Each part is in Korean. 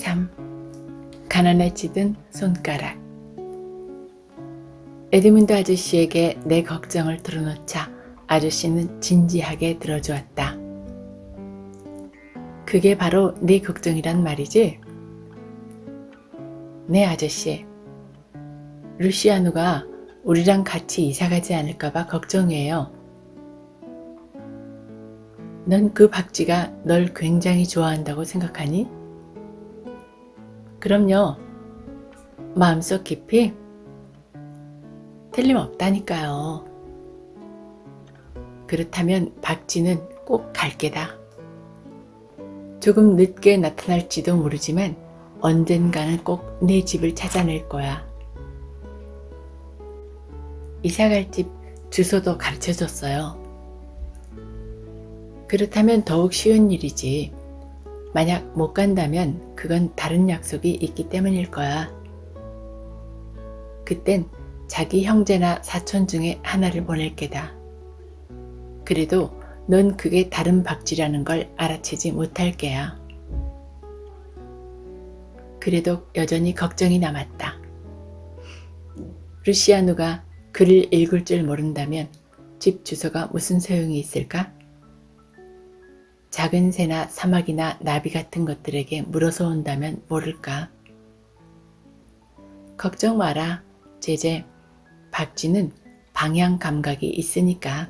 3. 가난해지던 손가락. 에드문드 아저씨에게 내 걱정을 털어놓자 아저씨는 진지하게 들어주었다. 그게 바로 네 걱정이란 말이지? 네, 아저씨. 루시아누가 우리랑 같이 이사가지 않을까봐 걱정이에요. 넌 그 박쥐가 널 굉장히 좋아한다고 생각하니? 그럼요. 마음속 깊이? 틀림없다니까요. 그렇다면 박쥐는 꼭 갈 게다. 조금 늦게 나타날지도 모르지만 언젠가는 꼭 내 집을 찾아낼 거야. 이사갈 집 주소도 가르쳐줬어요. 그렇다면 더욱 쉬운 일이지. 만약 못 간다면 그건 다른 약속이 있기 때문일 거야. 그땐 자기 형제나 사촌 중에 하나를 보낼 게다. 그래도 넌 그게 다른 박쥐라는 걸 알아채지 못할 게야. 그래도 여전히 걱정이 남았다. 루시아누가 글을 읽을 줄 모른다면 집 주소가 무슨 소용이 있을까? 작은 새나 사마귀나 나비 같은 것들에게 물어서 온다면 모를까? 걱정 마라, 제제. 박쥐는 방향 감각이 있으니까.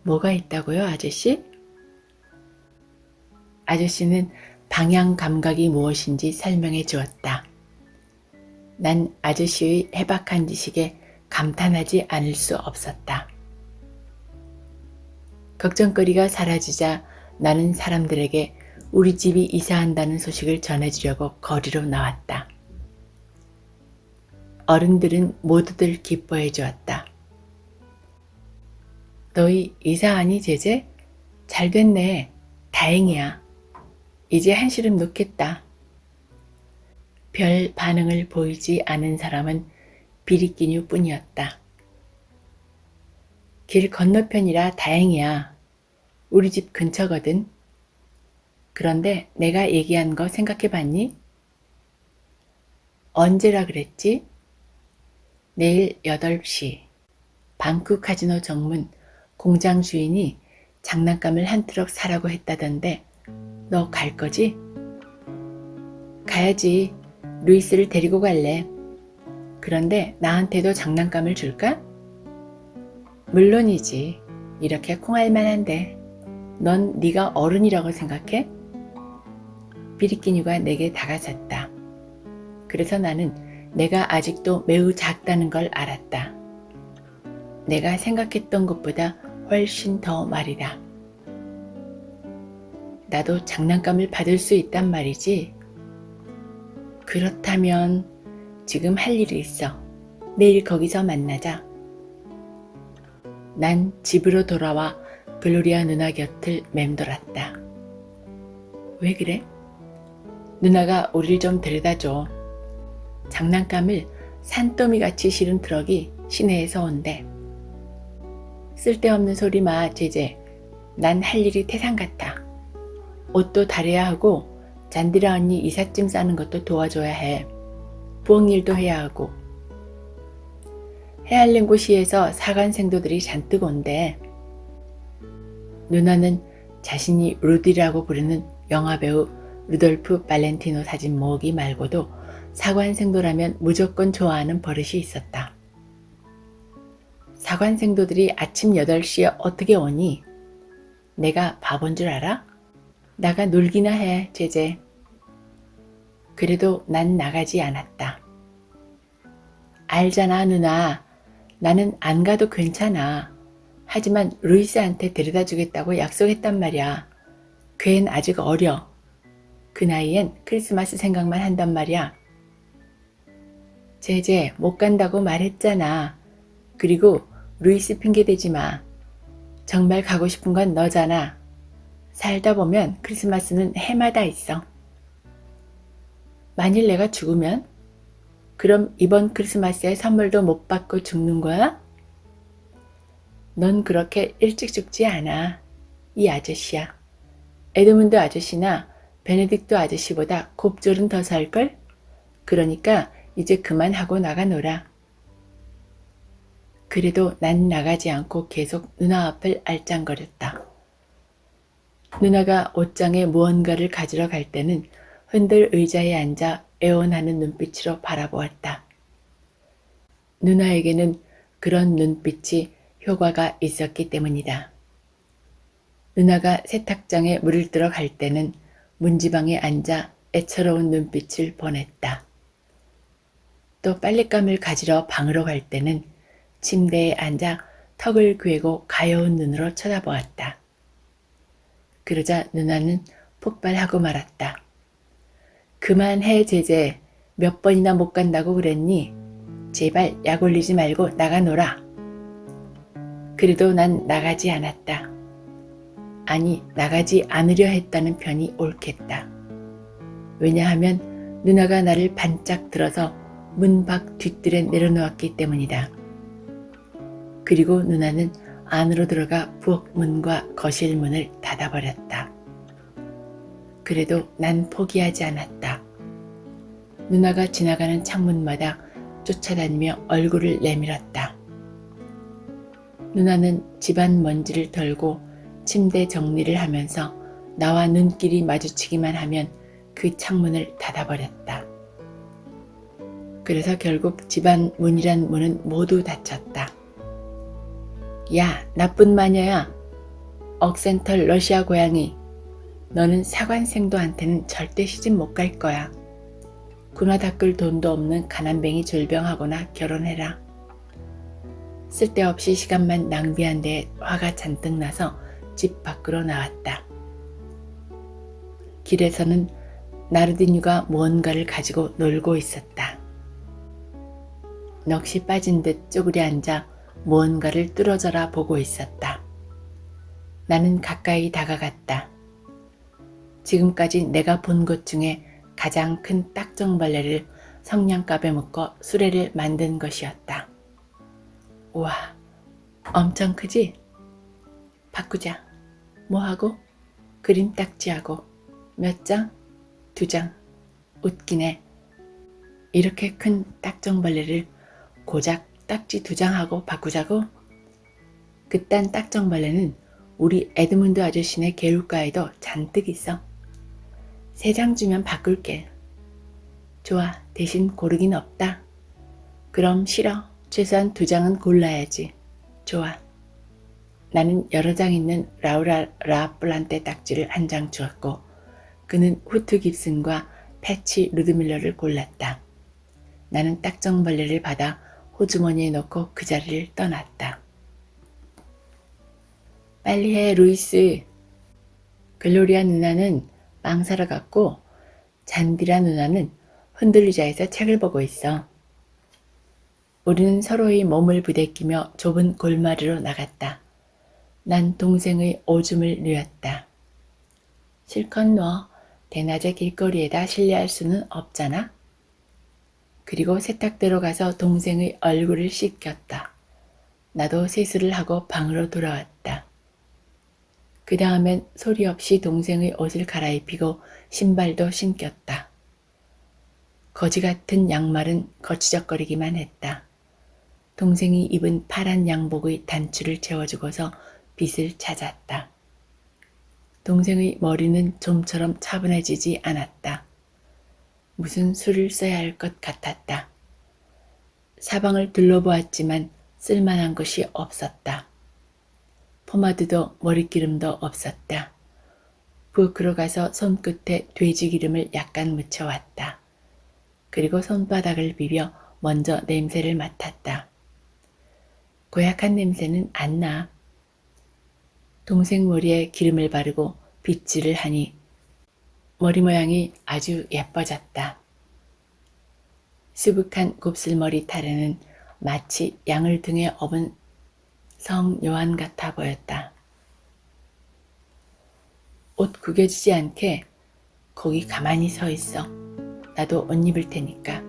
뭐가 있다고요, 아저씨? 아저씨는 방향 감각이 무엇인지 설명해 주었다. 난 아저씨의 해박한 지식에 감탄하지 않을 수 없었다. 걱정거리가 사라지자 나는 사람들에게 우리 집이 이사한다는 소식을 전해주려고 거리로 나왔다. 어른들은 모두들 기뻐해 주었다. 너희 이사하니 제제? 잘 됐네. 다행이야. 이제 한시름 놓겠다. 별 반응을 보이지 않은 사람은 비리끼뉴 뿐이었다. 길 건너편이라 다행이야. 우리 집 근처거든. 그런데 내가 얘기한 거 생각해 봤니? 언제라 그랬지? 내일 8시. 방쿠 카지노 정문 공장 주인이 장난감을 한 트럭 사라고 했다던데 너 갈 거지? 가야지. 루이스를 데리고 갈래. 그런데 나한테도 장난감을 줄까? 물론이지. 이렇게 콩할 만한데. 넌 네가 어른이라고 생각해? 비리끼뉴가 내게 다가섰다. 그래서 나는 내가 아직도 매우 작다는 걸 알았다. 내가 생각했던 것보다 훨씬 더 말이다. 나도 장난감을 받을 수 있단 말이지. 그렇다면 지금 할 일이 있어. 내일 거기서 만나자. 난 집으로 돌아와 글로리아 누나 곁을 맴돌았다. 왜 그래? 누나가 우릴 좀 데려다줘. 장난감을 산더미같이 실은 트럭이 시내에서 온대. 쓸데없는 소리 마, 제제. 난 할 일이 태산 같아. 옷도 다려야 하고 잔디라 언니 이삿짐 싸는 것도 도와줘야 해. 부엌 일도 해야 하고. 헤알링고시에서 사관생도들이 잔뜩 온대. 누나는 자신이 루디라고 부르는 영화배우 루돌프 발렌티노 사진 모으기 말고도 사관생도라면 무조건 좋아하는 버릇이 있었다. 사관생도들이 아침 8시에 어떻게 오니? 내가 바본 줄 알아? 나가 놀기나 해, 제제. 그래도 난 나가지 않았다. 알잖아, 누나. 나는 안 가도 괜찮아. 하지만 루이스한테 데려다 주겠다고 약속했단 말이야. 걔는 아직 어려. 그 나이엔 크리스마스 생각만 한단 말이야. 제제, 못 간다고 말했잖아. 그리고 루이스 핑계대지 마. 정말 가고 싶은 건 너잖아. 살다 보면 크리스마스는 해마다 있어. 만일 내가 죽으면? 그럼 이번 크리스마스에 선물도 못 받고 죽는 거야? 넌 그렇게 일찍 죽지 않아. 이 아저씨야. 에드문드 아저씨나 베네딕토 아저씨보다 곱절은 더 살걸? 그러니까 이제 그만하고 나가노라. 그래도 난 나가지 않고 계속 누나 앞을 알짱거렸다. 누나가 옷장에 무언가를 가지러 갈 때는 흔들 의자에 앉아 애원하는 눈빛으로 바라보았다. 누나에게는 그런 눈빛이 효과가 있었기 때문이다. 누나가 세탁장에 물을 뜨러 갈 때는 문지방에 앉아 애처로운 눈빛을 보냈다. 또 빨랫감을 가지러 방으로 갈 때는 침대에 앉아 턱을 괴고 가여운 눈으로 쳐다보았다. 그러자 누나는 폭발하고 말았다. 그만해 제제. 몇 번이나 못 간다고 그랬니? 제발 약 올리지 말고 나가노라. 그래도 난 나가지 않았다. 아니, 나가지 않으려 했다는 편이 옳겠다. 왜냐하면 누나가 나를 반짝 들어서 문 밖 뒷뜰에 내려놓았기 때문이다. 그리고 누나는 안으로 들어가 부엌 문과 거실 문을 닫아버렸다. 그래도 난 포기하지 않았다. 누나가 지나가는 창문마다 쫓아다니며 얼굴을 내밀었다. 누나는 집안 먼지를 털고 침대 정리를 하면서 나와 눈길이 마주치기만 하면 그 창문을 닫아버렸다. 그래서 결국 집안 문이란 문은 모두 닫혔다. 야, 나쁜 마녀야. 억센털 러시아 고양이. 너는 사관생도한테는 절대 시집 못 갈 거야. 군화 닦을 돈도 없는 가난뱅이 졸병하거나 결혼해라. 쓸데없이 시간만 낭비한 데에 화가 잔뜩 나서 집 밖으로 나왔다. 길에서는 나르디뉴가 무언가를 가지고 놀고 있었다. 넋이 빠진 듯 쪼그려 앉아 무언가를 뚫어져라 보고 있었다. 나는 가까이 다가갔다. 지금까지 내가 본 것 중에 가장 큰 딱정벌레를 성냥갑에 묶어 수레를 만든 것이었다. 우와, 엄청 크지? 바꾸자. 뭐하고? 그림 딱지하고. 몇 장? 2장. 웃기네. 이렇게 큰 딱정벌레를 고작 딱지 2장하고 바꾸자고? 그딴 딱정벌레는 우리 에드문드 아저씨네 개울가에도 잔뜩 있어. 3장 주면 바꿀게. 좋아, 대신 고르긴 없다. 그럼 싫어. 최소한 2장은 골라야지. 좋아. 나는 여러 장 있는 라우라 라플란테 딱지를 한 장 주었고 그는 후트 깁슨과 패치 루드밀러를 골랐다. 나는 딱정벌레를 받아 호주머니에 넣고 그 자리를 떠났다. 빨리 해, 루이스. 글로리아 누나는 빵 사러 갔고 잔디라 누나는 흔들리자에서 책을 보고 있어. 우리는 서로의 몸을 부대끼며 좁은 골마리로 나갔다. 난 동생의 오줌을 누렸다. 실컷 너 대낮에 길거리에다 실례할 수는 없잖아. 그리고 세탁대로 가서 동생의 얼굴을 씻겼다. 나도 세수를 하고 방으로 돌아왔다. 그 다음엔 소리 없이 동생의 옷을 갈아입히고 신발도 신겼다. 거지 같은 양말은 거치적거리기만 했다. 동생이 입은 파란 양복의 단추를 채워주고서 빛을 찾았다. 동생의 머리는 좀처럼 차분해지지 않았다. 무슨 수를 써야 할 것 같았다. 사방을 둘러보았지만 쓸만한 것이 없었다. 포마드도 머리기름도 없었다. 부엌으로 가서 손끝에 돼지기름을 약간 묻혀왔다. 그리고 손바닥을 비벼 먼저 냄새를 맡았다. 고약한 냄새는 안 나. 동생 머리에 기름을 바르고 빗질을 하니 머리 모양이 아주 예뻐졌다. 수북한 곱슬머리 타르는 마치 양을 등에 업은 성 요한 같아 보였다. 옷 구겨지지 않게 거기 가만히 서 있어. 나도 옷 입을 테니까.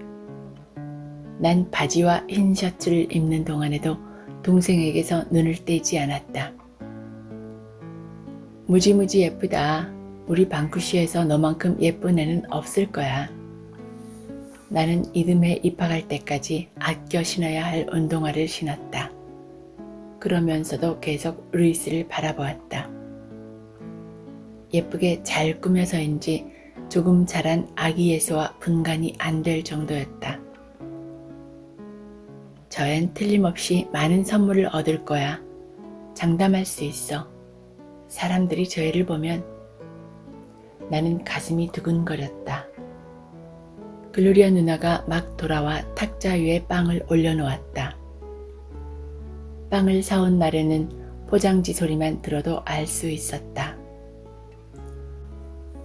난 바지와 흰 셔츠를 입는 동안에도 동생에게서 눈을 떼지 않았다. 무지무지 예쁘다. 우리 방쿠시에서 너만큼 예쁜 애는 없을 거야. 나는 이듬해 입학할 때까지 아껴 신어야 할 운동화를 신었다. 그러면서도 계속 루이스를 바라보았다. 예쁘게 잘 꾸며서인지 조금 자란 아기 예수와 분간이 안 될 정도였다. 저엔 틀림없이 많은 선물을 얻을 거야. 장담할 수 있어. 사람들이 저 애를 보면. 나는 가슴이 두근거렸다. 글로리아 누나가 막 돌아와 탁자 위에 빵을 올려놓았다. 빵을 사온 날에는 포장지 소리만 들어도 알 수 있었다.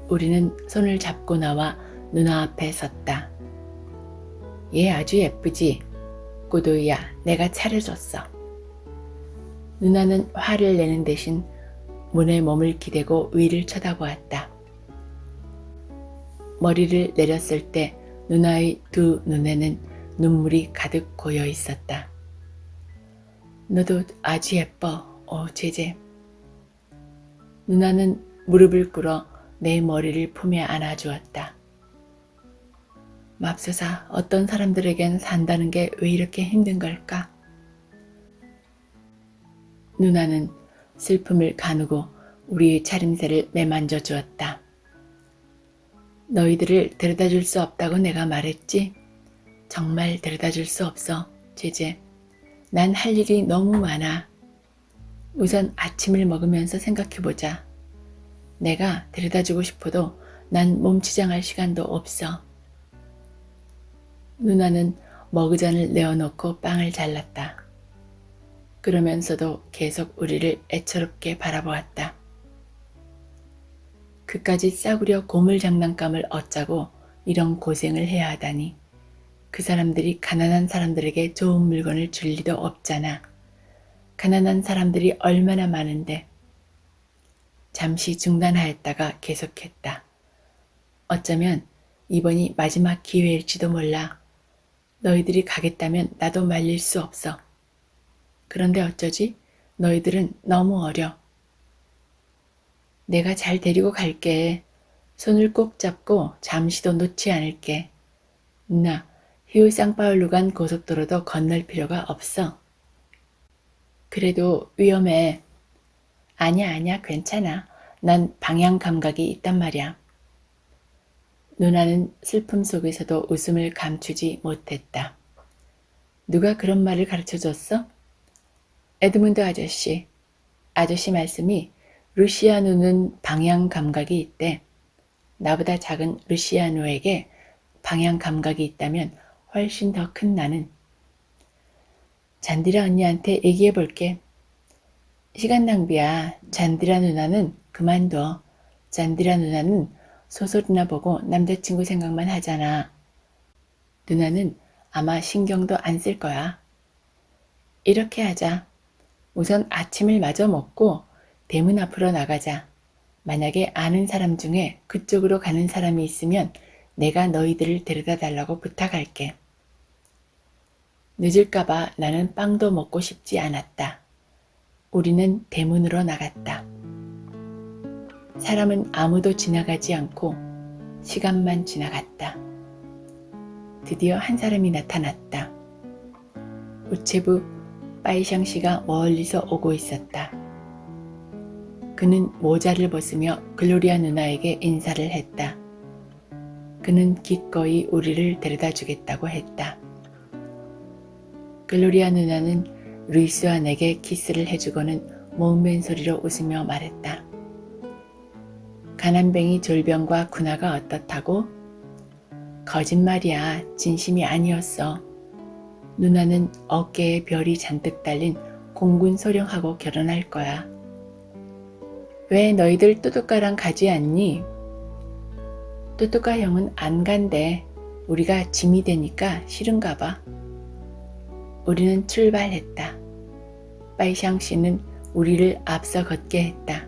우리는 손을 잡고 나와 누나 앞에 섰다. 얘 아주 예쁘지? 꾸두이야, 내가 차려줬어. 누나는 화를 내는 대신 문에 몸을 기대고 위를 쳐다보았다. 머리를 내렸을 때 누나의 두 눈에는 눈물이 가득 고여 있었다. 너도 아주 예뻐, 제제. 누나는 무릎을 꿇어 내 머리를 품에 안아주었다. 맙소사, 어떤 사람들에겐 산다는 게 왜 이렇게 힘든 걸까? 누나는 슬픔을 가누고 우리의 차림새를 매만져 주었다. 너희들을 데려다 줄 수 없다고 내가 말했지? 정말 데려다 줄 수 없어, 제제. 난 할 일이 너무 많아. 우선 아침을 먹으면서 생각해보자. 내가 데려다 주고 싶어도 난 몸치장할 시간도 없어. 누나는 머그잔을 내어놓고 빵을 잘랐다. 그러면서도 계속 우리를 애처롭게 바라보았다. 그까지 싸구려 고물 장난감을 얻자고 이런 고생을 해야 하다니. 그 사람들이 가난한 사람들에게 좋은 물건을 줄 리도 없잖아. 가난한 사람들이 얼마나 많은데. 잠시 중단하였다가 계속했다. 어쩌면 이번이 마지막 기회일지도 몰라. 너희들이 가겠다면 나도 말릴 수 없어. 그런데 어쩌지? 너희들은 너무 어려. 내가 잘 데리고 갈게. 손을 꼭 잡고 잠시도 놓지 않을게. 누나, 휴 상파울루 간 고속도로도 건널 필요가 없어. 그래도 위험해. 아니야, 괜찮아. 난 방향 감각이 있단 말이야. 누나는 슬픔 속에서도 웃음을 감추지 못했다. 누가 그런 말을 가르쳐줬어? 에드문드 아저씨. 아저씨 말씀이 루시아누는 방향 감각이 있대. 나보다 작은 루시아누에게 방향 감각이 있다면 훨씬 더 큰 나는. 잔디라 언니한테 얘기해 볼게. 시간 낭비야. 잔디라 누나는 그만둬. 잔디라 누나는 소설이나 보고 남자친구 생각만 하잖아. 누나는 아마 신경도 안 쓸 거야. 이렇게 하자. 우선 아침을 마저 먹고 대문 앞으로 나가자. 만약에 아는 사람 중에 그쪽으로 가는 사람이 있으면 내가 너희들을 데려다 달라고 부탁할게. 늦을까봐 나는 빵도 먹고 싶지 않았다. 우리는 대문으로 나갔다. 사람은 아무도 지나가지 않고 시간만 지나갔다. 드디어 한 사람이 나타났다. 우체부 빠이샹 씨가 멀리서 오고 있었다. 그는 모자를 벗으며 글로리아 누나에게 인사를 했다. 그는 기꺼이 우리를 데려다 주겠다고 했다. 글로리아 누나는 루이스와 내게 키스를 해주고는 모은맨 소리로 웃으며 말했다. 가난뱅이 졸병과 군화가 어떻다고? 거짓말이야. 진심이 아니었어. 누나는 어깨에 별이 잔뜩 달린 공군 소령하고 결혼할 거야. 왜 너희들 뚜뚜까랑 가지 않니? 뚜뚜까 형은 안 간대. 우리가 짐이 되니까 싫은가 봐. 우리는 출발했다. 빠이샹 씨는 우리를 앞서 걷게 했다.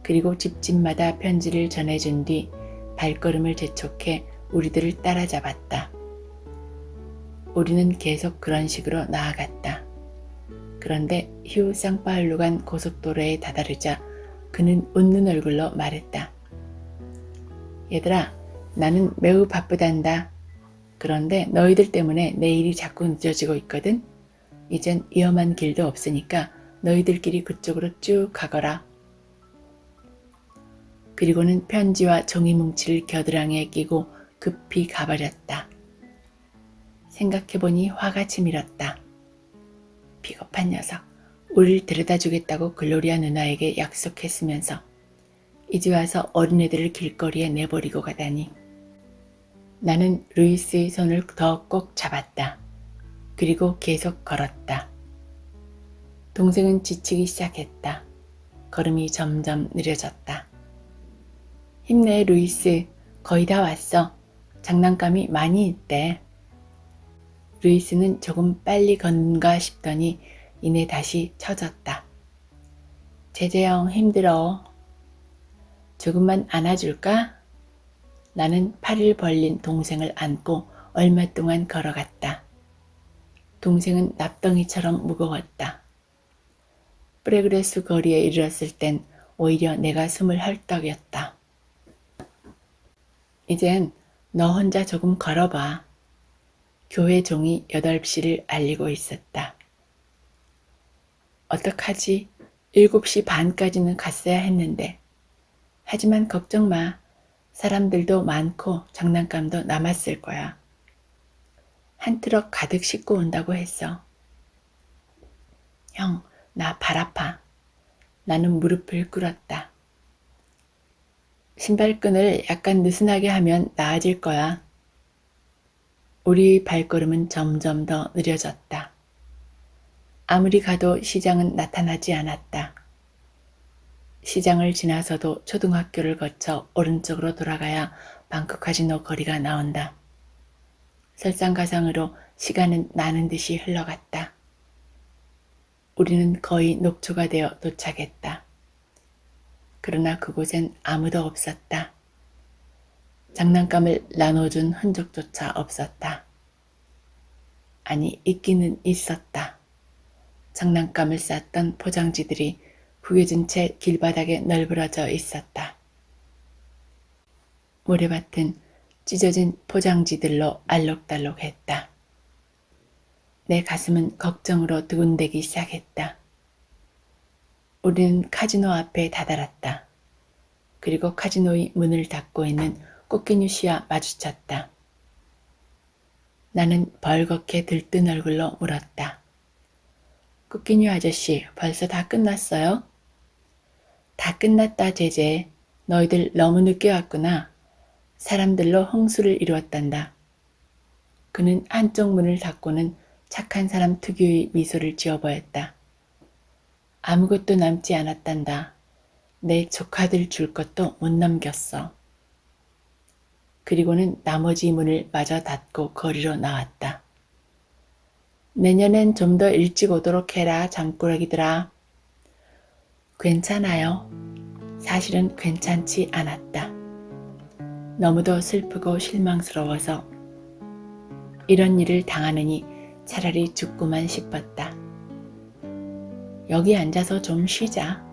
그리고 집집마다 편지를 전해준 뒤 발걸음을 재촉해 우리들을 따라잡았다. 우리는 계속 그런 식으로 나아갔다. 그런데 휴 상파울루 간 고속도로에 다다르자 그는 웃는 얼굴로 말했다. 얘들아, 나는 매우 바쁘단다. 그런데 너희들 때문에 내 일이 자꾸 늦어지고 있거든. 이젠 위험한 길도 없으니까 너희들끼리 그쪽으로 쭉 가거라. 그리고는 편지와 종이 뭉치를 겨드랑이에 끼고 급히 가버렸다. 생각해보니 화가 치밀었다. 비겁한 녀석, 우릴 데려다주겠다고 글로리아 누나에게 약속했으면서 이제 와서 어린애들을 길거리에 내버리고 가다니. 나는 루이스의 손을 더 꼭 잡았다. 그리고 계속 걸었다. 동생은 지치기 시작했다. 걸음이 점점 느려졌다. 힘내, 루이스. 거의 다 왔어. 장난감이 많이 있대. 루이스는 조금 빨리 걷는가 싶더니 이내 다시 처졌다. 제재형 힘들어. 조금만 안아줄까? 나는 팔을 벌린 동생을 안고 얼마 동안 걸어갔다. 동생은 납덩이처럼 무거웠다. 프레그레스 거리에 이르렀을 땐 오히려 내가 숨을 헐떡였다. 이젠 너 혼자 조금 걸어봐. 교회 종이 8시를 알리고 있었다. 어떡하지? 7시 반까지는 갔어야 했는데. 하지만 걱정 마. 사람들도 많고 장난감도 남았을 거야. 한 트럭 가득 싣고 온다고 했어. 형, 나 발 아파. 나는 무릎을 꿇었다. 신발끈을 약간 느슨하게 하면 나아질 거야. 우리의 발걸음은 점점 더 느려졌다. 아무리 가도 시장은 나타나지 않았다. 시장을 지나서도 초등학교를 거쳐 오른쪽으로 돌아가야 방콕카지노 거리가 나온다. 설상가상으로 시간은 나는 듯이 흘러갔다. 우리는 거의 녹초가 되어 도착했다. 그러나 그곳엔 아무도 없었다. 장난감을 나눠준 흔적조차 없었다. 아니, 있기는 있었다. 장난감을 쌌던 포장지들이 구겨진 채 길바닥에 널브러져 있었다. 모래밭은 찢어진 포장지들로 알록달록했다. 내 가슴은 걱정으로 두근대기 시작했다. 우리는 카지노 앞에 다다랐다. 그리고 카지노의 문을 닫고 있는 꽃기뉴 씨와 마주쳤다. 나는 벌겋게 들뜬 얼굴로 물었다. 꽃기뉴 아저씨, 벌써 다 끝났어요? 다 끝났다, 제제. 너희들 너무 늦게 왔구나. 사람들로 홍수를 이루었단다. 그는 한쪽 문을 닫고는 착한 사람 특유의 미소를 지어 보였다. 아무것도 남지 않았단다. 내 조카들 줄 것도 못 남겼어. 그리고는 나머지 문을 마저 닫고 거리로 나왔다. 내년엔 좀 더 일찍 오도록 해라, 잠꾸러기들아. 괜찮아요. 사실은 괜찮지 않았다. 너무도 슬프고 실망스러워서 이런 일을 당하느니 차라리 죽고만 싶었다. 여기 앉아서 좀 쉬자.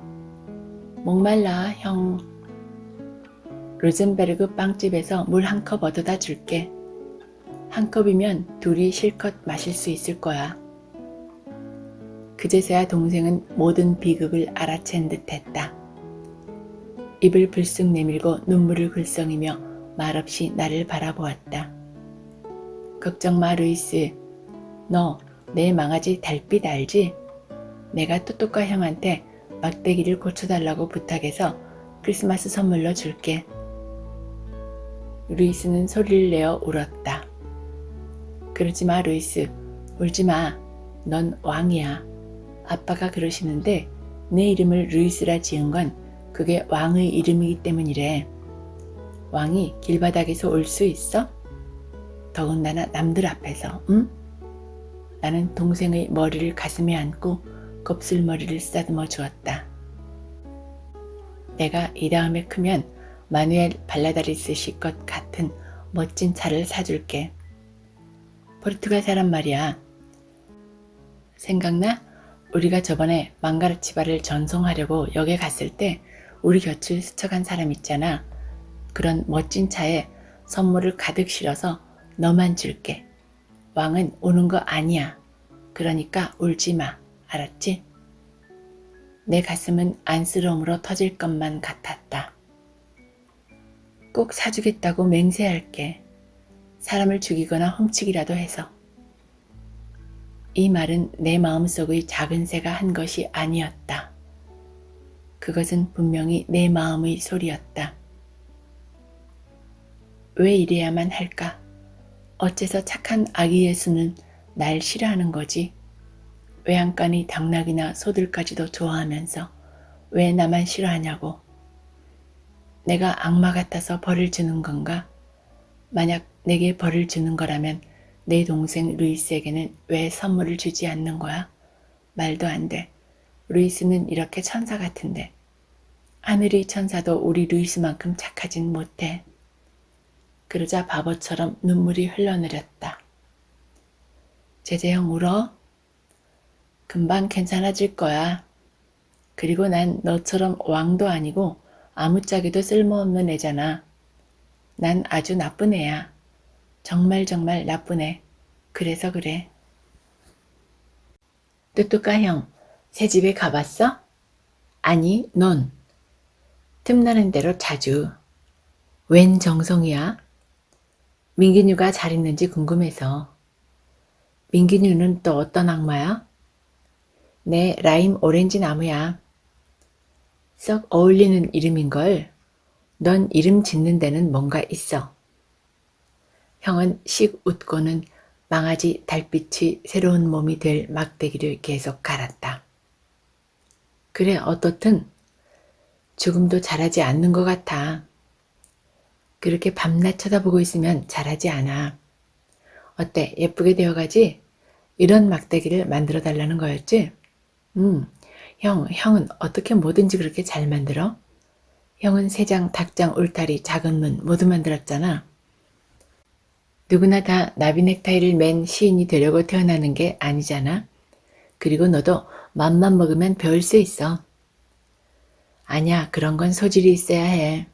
목말라, 형. 루젠베르그 빵집에서 물 한 컵 얻어다 줄게. 한 컵이면 둘이 실컷 마실 수 있을 거야. 그제서야 동생은 모든 비극을 알아챈 듯했다. 입을 불쑥 내밀고 눈물을 글썽이며 말없이 나를 바라보았다. 걱정 마, 루이스. 너 내 망아지 달빛 알지? 내가 또또까 형한테 막대기를 고쳐달라고 부탁해서 크리스마스 선물로 줄게. 루이스는 소리를 내어 울었다. 그러지 마, 루이스. 울지 마. 넌 왕이야. 아빠가 그러시는데 내 이름을 루이스라 지은 건 그게 왕의 이름이기 때문이래. 왕이 길바닥에서 울 수 있어? 더군다나 남들 앞에서, 응? 나는 동생의 머리를 가슴에 안고 곱슬머리를 쓰다듬어 주었다. 내가 이 다음에 크면 마누엘 발라다리스시 것 같은 멋진 차를 사줄게. 포르투갈 사람 말이야. 생각나? 우리가 저번에 망가르치바를 전송하려고 역에 갔을 때 우리 곁을 스쳐간 사람 있잖아. 그런 멋진 차에 선물을 가득 실어서 너만 줄게. 왕은 우는 거 아니야. 그러니까 울지 마. 알았지? 내 가슴은 안쓰러움으로 터질 것만 같았다. 꼭 사주겠다고 맹세할게. 사람을 죽이거나 훔치기라도 해서. 이 말은 내 마음속의 작은 새가 한 것이 아니었다. 그것은 분명히 내 마음의 소리였다. 왜 이래야만 할까? 어째서 착한 아기 예수는 날 싫어하는 거지? 외양간이 당나귀나 소들까지도 좋아하면서 왜 나만 싫어하냐고. 내가 악마 같아서 벌을 주는 건가? 만약 내게 벌을 주는 거라면 내 동생 루이스에게는 왜 선물을 주지 않는 거야? 말도 안 돼. 루이스는 이렇게 천사 같은데. 하늘의 천사도 우리 루이스만큼 착하진 못해. 그러자 바보처럼 눈물이 흘러내렸다. 제재형 울어? 금방 괜찮아질 거야. 그리고 난 너처럼 왕도 아니고 아무짝에도 쓸모없는 애잖아. 난 아주 나쁜 애야. 정말 나쁜 애. 그래서 그래. 뚜뚜까 형, 새 집에 가봤어? 아니, 넌? 틈나는 대로 자주. 웬 정성이야? 민기뉴가 잘 있는지 궁금해서. 민기뉴는 또 어떤 악마야? 내 라임 오렌지 나무야. 썩 어울리는 이름인걸. 넌 이름 짓는 데는 뭔가 있어. 형은 씩 웃고는 망아지 달빛이 새로운 몸이 될 막대기를 계속 갈았다. 그래, 어떻든 조금도 잘하지 않는 것 같아. 그렇게 밤낮 쳐다보고 있으면 잘하지 않아. 어때, 예쁘게 되어가지? 이런 막대기를 만들어 달라는 거였지? 형은 어떻게 뭐든지 그렇게 잘 만들어? 형은 새장, 닭장, 울타리, 작은 문 모두 만들었잖아. 누구나 다 나비 넥타이를 맨 시인이 되려고 태어나는 게 아니잖아. 그리고 너도 맘만 먹으면 배울 수 있어. 아니야, 그런 건 소질이 있어야 해.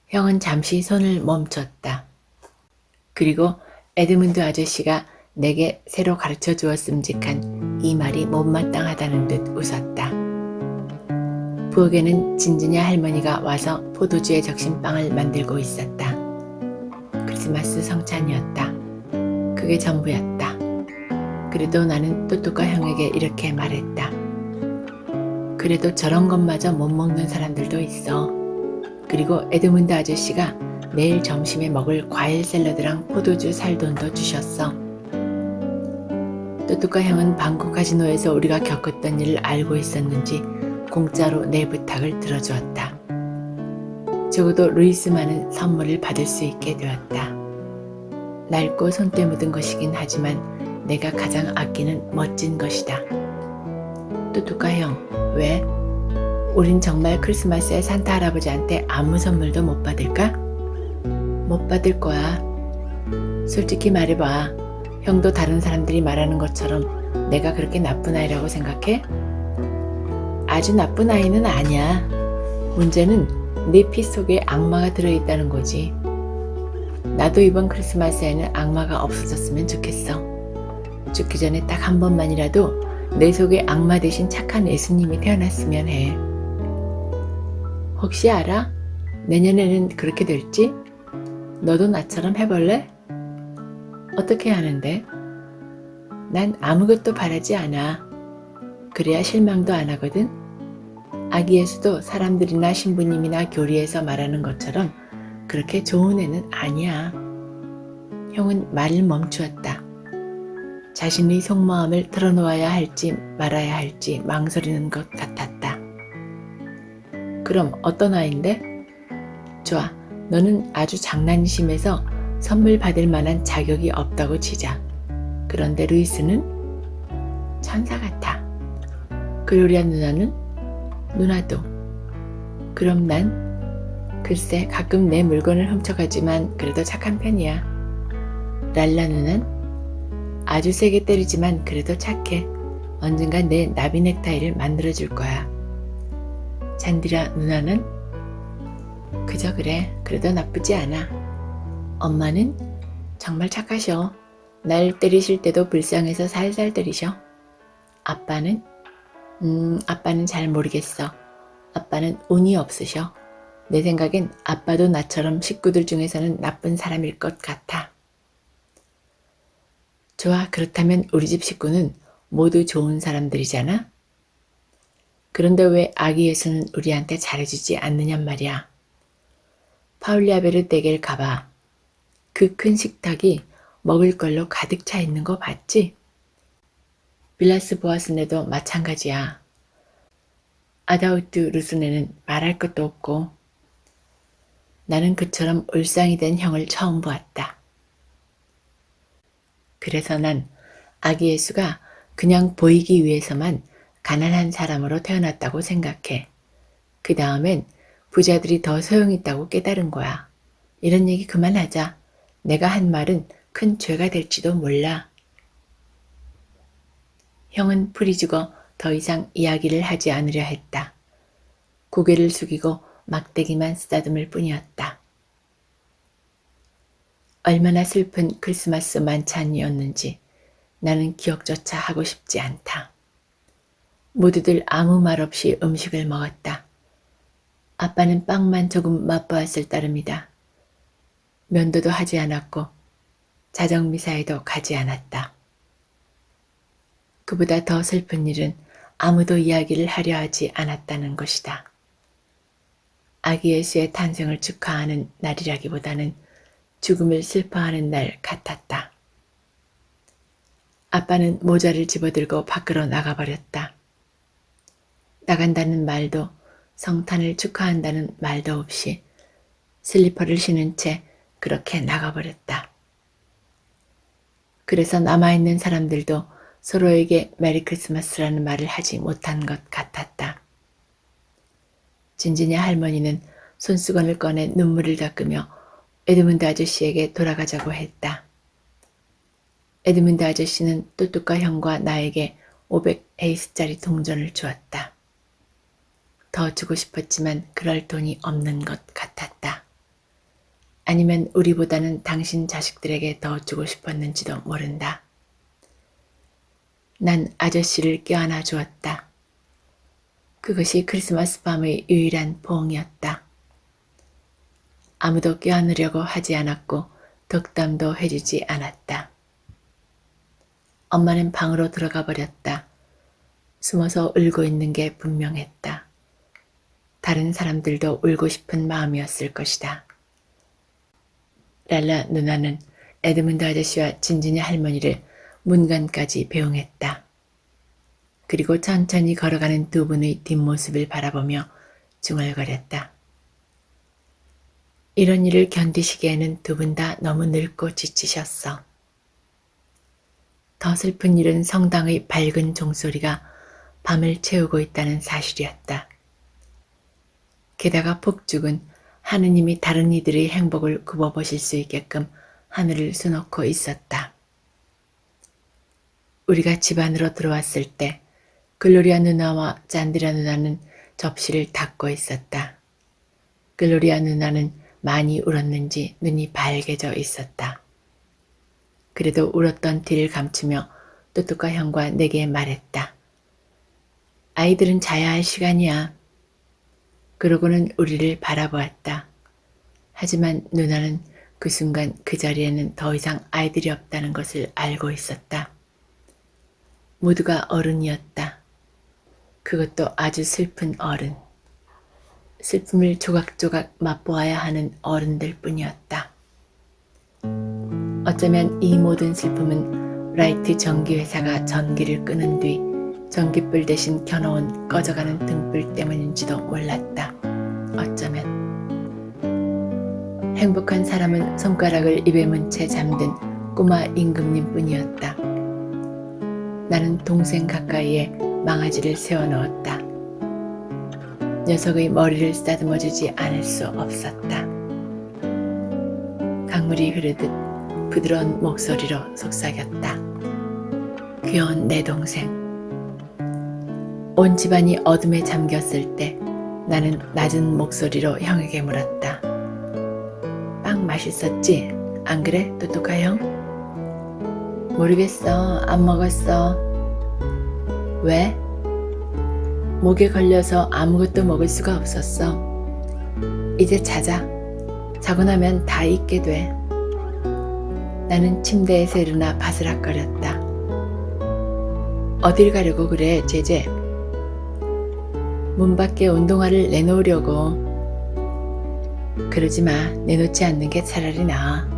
형은 잠시 손을 멈췄다. 그리고 에드문드 아저씨가 내게 새로 가르쳐 주었음직한 이 말이 못마땅하다는 듯 웃었다. 부엌에는 진주냐 할머니가 와서 포도주에 적신 빵을 만들고 있었다. 크리스마스 성찬이었다. 그게 전부였다. 그래도 나는 뚜뚜까 형에게 이렇게 말했다. 그래도 저런 것마저 못 먹는 사람들도 있어. 그리고 에드문드 아저씨가 내일 점심에 먹을 과일 샐러드랑 포도주 살 돈도 주셨어. 뚜뚜까 형은 방콕 카지노에서 우리가 겪었던 일을 알고 있었는지 공짜로 내 부탁을 들어주었다. 적어도 루이스만은 선물을 받을 수 있게 되었다. 낡고 손때 묻은 것이긴 하지만 내가 가장 아끼는 멋진 것이다. 뚜뚜까 형, 왜? 우린 정말 크리스마스에 산타 할아버지한테 아무 선물도 못 받을까? 못 받을 거야. 솔직히 말해봐. 형도 다른 사람들이 말하는 것처럼 내가 그렇게 나쁜 아이라고 생각해? 아주 나쁜 아이는 아니야. 문제는 네 피 속에 악마가 들어있다는 거지. 나도 이번 크리스마스에는 악마가 없어졌으면 좋겠어. 죽기 전에 딱 한 번만이라도 내 속에 악마 대신 착한 예수님이 태어났으면 해. 혹시 알아? 내년에는 그렇게 될지? 너도 나처럼 해볼래? 어떻게 하는데? 난 아무것도 바라지 않아. 그래야 실망도 안 하거든. 아기 예수도 사람들이나 신부님이나 교리에서 말하는 것처럼 그렇게 좋은 애는 아니야. 형은 말을 멈추었다. 자신의 속마음을 털어놓아야 할지 말아야 할지 망설이는 것 같았다. 그럼 어떤 아이인데? 좋아, 너는 아주 장난이 심해서 선물 받을 만한 자격이 없다고 치자. 그런데 루이스는 천사 같아. 글로리아 누나는? 누나도. 그럼 난? 글쎄, 가끔 내 물건을 훔쳐가지만 그래도 착한 편이야. 랄라 누나는? 아주 세게 때리지만 그래도 착해. 언젠간 내 나비 넥타이를 만들어줄 거야. 잔디라 누나는? 그저 그래. 그래도 나쁘지 않아. 엄마는 정말 착하셔. 날 때리실 때도 불쌍해서 살살 때리셔. 아빠는? 아빠는 잘 모르겠어. 아빠는 운이 없으셔. 내 생각엔 아빠도 나처럼 식구들 중에서는 나쁜 사람일 것 같아. 좋아, 그렇다면 우리 집 식구는 모두 좋은 사람들이잖아? 그런데 왜 아기 예수는 우리한테 잘해주지 않느냔 말이야. 파울리아베르 댁을 가봐. 그 큰 식탁이 먹을 걸로 가득 차 있는 거 봤지? 빌라스 보아스네도 마찬가지야. 아다우트 루스네는 말할 것도 없고 나는 그처럼 울상이 된 형을 처음 보았다. 그래서 난 아기 예수가 그냥 보이기 위해서만 가난한 사람으로 태어났다고 생각해. 그 다음엔 부자들이 더 소용있다고 깨달은 거야. 이런 얘기 그만하자. 내가 한 말은 큰 죄가 될지도 몰라. 형은 풀이 죽어 더 이상 이야기를 하지 않으려 했다. 고개를 숙이고 막대기만 쓰다듬을 뿐이었다. 얼마나 슬픈 크리스마스 만찬이었는지 나는 기억조차 하고 싶지 않다. 모두들 아무 말 없이 음식을 먹었다. 아빠는 빵만 조금 맛보았을 따름이다. 면도도 하지 않았고 자정미사에도 가지 않았다. 그보다 더 슬픈 일은 아무도 이야기를 하려 하지 않았다는 것이다. 아기 예수의 탄생을 축하하는 날이라기보다는 죽음을 슬퍼하는 날 같았다. 아빠는 모자를 집어들고 밖으로 나가버렸다. 나간다는 말도 성탄을 축하한다는 말도 없이 슬리퍼를 신은 채 그렇게 나가버렸다. 그래서 남아있는 사람들도 서로에게 메리 크리스마스라는 말을 하지 못한 것 같았다. 진진이 할머니는 손수건을 꺼내 눈물을 닦으며 에드문드 아저씨에게 돌아가자고 했다. 에드문드 아저씨는 뚜뚜과 형과 나에게 500에이스짜리 동전을 주었다. 더 주고 싶었지만 그럴 돈이 없는 것 같았다. 아니면 우리보다는 당신 자식들에게 더 주고 싶었는지도 모른다. 난 아저씨를 껴안아 주었다. 그것이 크리스마스 밤의 유일한 포옹이었다. 아무도 껴안으려고 하지 않았고 덕담도 해주지 않았다. 엄마는 방으로 들어가 버렸다. 숨어서 울고 있는 게 분명했다. 다른 사람들도 울고 싶은 마음이었을 것이다. 랄라 누나는 에드문드 아저씨와 진진이 할머니를 문간까지 배웅했다. 그리고 천천히 걸어가는 두 분의 뒷모습을 바라보며 중얼거렸다. 이런 일을 견디시기에는 두 분 다 너무 늙고 지치셨어. 더 슬픈 일은 성당의 밝은 종소리가 밤을 채우고 있다는 사실이었다. 게다가 폭죽은 하느님이 다른 이들의 행복을 굽어보실 수 있게끔 하늘을 수놓고 있었다. 우리가 집 안으로 들어왔을 때 글로리아 누나와 잔디라 누나는 접시를 닫고 있었다. 글로리아 누나는 많이 울었는지 눈이 밝게져 있었다. 그래도 울었던 티를 감추며 뚜뚜과 형과 내게 말했다. 아이들은 자야 할 시간이야. 그러고는 우리를 바라보았다. 하지만 누나는 그 순간 그 자리에는 더 이상 아이들이 없다는 것을 알고 있었다. 모두가 어른이었다. 그것도 아주 슬픈 어른. 슬픔을 조각조각 맛보아야 하는 어른들 뿐이었다. 어쩌면 이 모든 슬픔은 라이트 전기회사가 전기를 끄는 뒤 전깃불 대신 켜놓은 꺼져가는 등불 때문인지도 몰랐다. 어쩌면 행복한 사람은 손가락을 입에 문 채 잠든 꼬마 임금님 뿐이었다. 나는 동생 가까이에 망아지를 세워넣었다. 녀석의 머리를 쓰다듬어주지 않을 수 없었다. 강물이 흐르듯 부드러운 목소리로 속삭였다. 귀여운 내 동생. 온 집안이 어둠에 잠겼을 때 나는 낮은 목소리로 형에게 물었다. 빵 맛있었지? 안 그래, 똑똑아 형? 모르겠어. 안 먹었어. 왜? 목에 걸려서 아무것도 먹을 수가 없었어. 이제 자자. 자고 나면 다 잊게 돼. 나는 침대에서 일어나 바스락거렸다. 어딜 가려고 그래, 제제? 문 밖에 운동화를 내놓으려고. 그러지 마. 내놓지 않는 게 차라리 나아.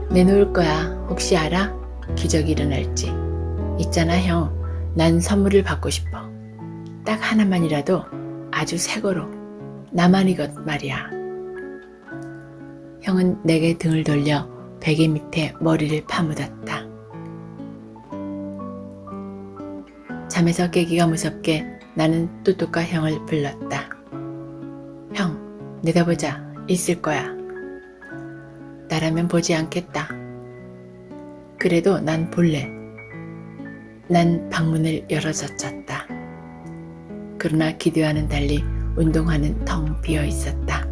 내놓을 거야. 혹시 알아? 기적이 일어날지. 있잖아, 형. 난 선물을 받고 싶어. 딱 하나만이라도 아주 새 거로. 나만이것 말이야. 형은 내게 등을 돌려 베개 밑에 머리를 파묻었다. 잠에서 깨기가 무섭게 나는 뚜뚜까 형을 불렀다. 형, 내다보자. 있을 거야. 나라면 보지 않겠다. 그래도 난 볼래. 난 방문을 열어젖혔다. 그러나 기대와는 달리 운동화는 텅 비어 있었다.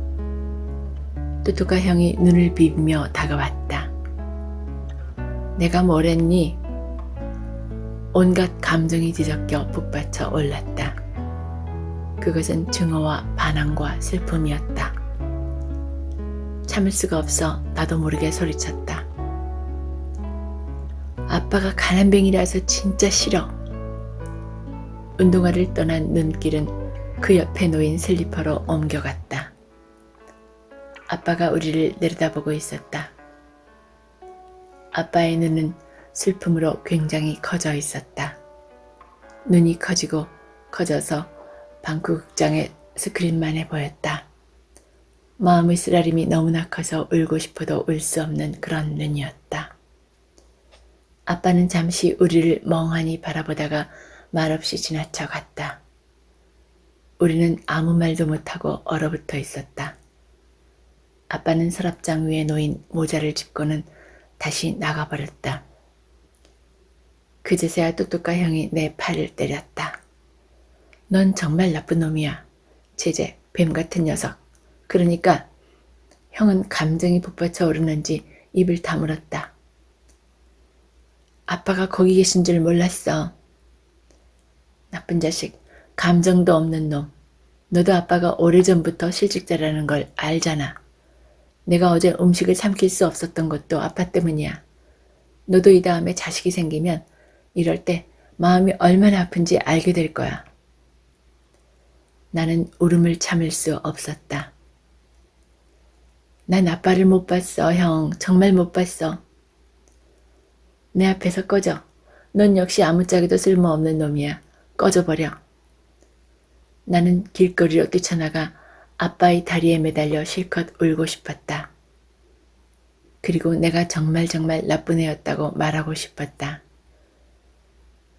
뚜뚜까 형이 눈을 비비며 다가왔다. 내가 뭘 했니? 온갖 감정이 뒤섞여 북받쳐 올랐다. 그것은 증오와 반항과 슬픔이었다. 참을 수가 없어 나도 모르게 소리쳤다. 아빠가 가난뱅이라서 진짜 싫어. 운동화를 떠난 눈길은 그 옆에 놓인 슬리퍼로 옮겨갔다. 아빠가 우리를 내려다보고 있었다. 아빠의 눈은 슬픔으로 굉장히 커져 있었다. 눈이 커지고 커져서 방구 극장의 스크린만해 보였다. 마음의 쓰라림이 너무나 커서 울고 싶어도 울 수 없는 그런 눈이었다. 아빠는 잠시 우리를 멍하니 바라보다가 말없이 지나쳐 갔다. 우리는 아무 말도 못하고 얼어붙어 있었다. 아빠는 서랍장 위에 놓인 모자를 짚고는 다시 나가버렸다. 그제서야 뚝뚝과 형이 내 팔을 때렸다. 넌 정말 나쁜 놈이야. 제제, 뱀 같은 녀석. 그러니까 형은 감정이 북받쳐 오르는지 입을 다물었다. 아빠가 거기 계신 줄 몰랐어. 나쁜 자식, 감정도 없는 놈. 너도 아빠가 오래전부터 실직자라는 걸 알잖아. 내가 어제 음식을 삼킬 수 없었던 것도 아빠 때문이야. 너도 이 다음에 자식이 생기면 이럴 때 마음이 얼마나 아픈지 알게 될 거야. 나는 울음을 참을 수 없었다. 난 아빠를 못 봤어, 형. 정말 못 봤어. 내 앞에서 꺼져. 넌 역시 아무짝에도 쓸모없는 놈이야. 꺼져버려. 나는 길거리로 뛰쳐나가 아빠의 다리에 매달려 실컷 울고 싶었다. 그리고 내가 정말 나쁜 애였다고 말하고 싶었다.